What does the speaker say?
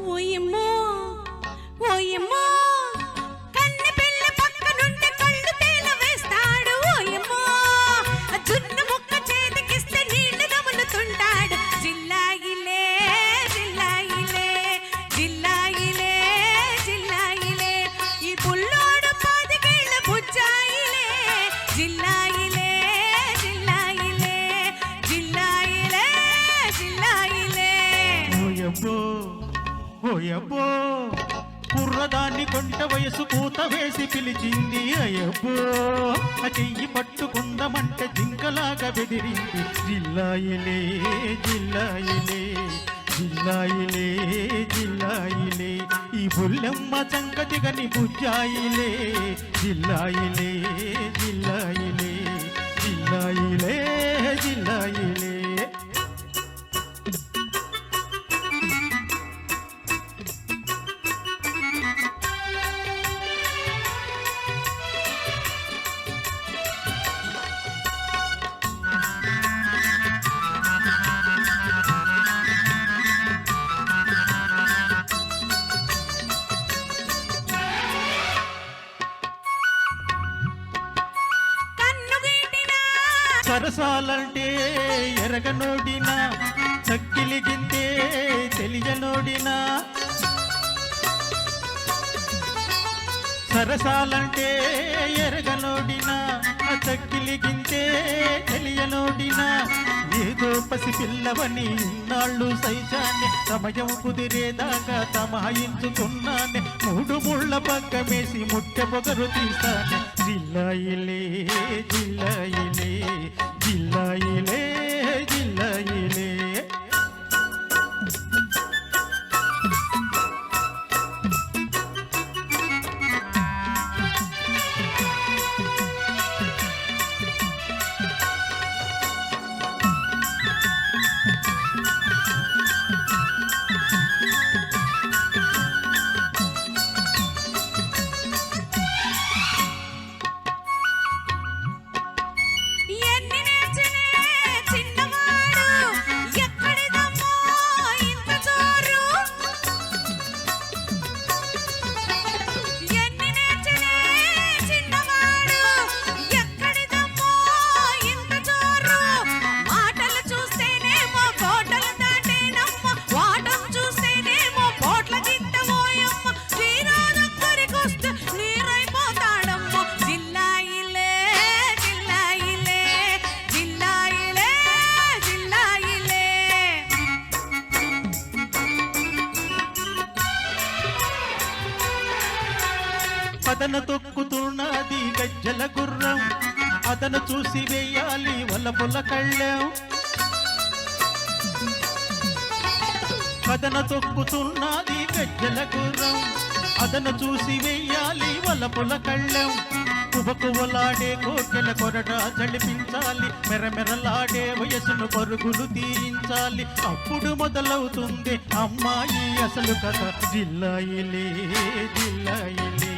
ఓయమ్మో ఓయమ్మో కన్నె పిల్ల పక్కనుంటే కళ్ళు తేల వేస్తాడు ఓయమ్మో జున్ను ముక్క చేతికిస్తే నీళ్లు నములుతుంటాడు జిల్లాయిలే జిల్లాయిలే జిల్లాయిలే జిల్లాయిలే ఈ పుల్లోడు పాదికేళ్ళ బుజ్జాయిలే జిల్లాయిలే జిల్లాయిలే జిల్లాయిలే జిల్లాయిలే ఓయబ్బో ఓయబ్బో కుర్రదాన్ని కొంట వయసు పూత వేసి పిలిచింది అయ్యబ్బో ఆ చెయ్యి పట్టుకుందమంటే జింకలాగా బెదిరింది జిల్లాయిలే జిల్లాయిలే జిల్లాయిలే జిల్లాయిలే ఈ బుల్లెమ్మ సంగతిగని బుజ్జాయిలే జిల్లాయిలే జిల్లాయిలే జిల్లాయిలే జిల్లాయిలే సరసాలంటే ఎరగనోడినా చక్కిలిగింతే తెలియనోడినా సరసాలంటే ఎరగనోడినా చక్కిలిగింతే తెలియనోడినా ఏదో పసి పిల్లవని ఇన్నాళ్ళు సైజాన్ని సమయం కుదిరేదాకా తమాయించుకున్నానే మూడు ముళ్ళ పక్కమేసి ముట్టె పొగరు తీస్తానే జిల్లాయిలే జిల్లాయిలే జిల్లాయిలే జిల్లాయిలే అదను తొక్కుతున్నది గజ్జల గుర్రం అదను చూసి వేయాలి వలపుల కళ్ళెం అదను తొక్కుతున్నది గజ్జల గుర్రం అదను చూసి వేయాలి వలపుల కళ్ళెం కుబకువలాడే కోకెల కొరట జడిపించాలి మెరమెరలాడే వయసును పరుగులు తీయించాలి అప్పుడు మొదలవుతుంది అమ్మాయి అసలు కథ జిల్లాయిలే జిల్లాయిలే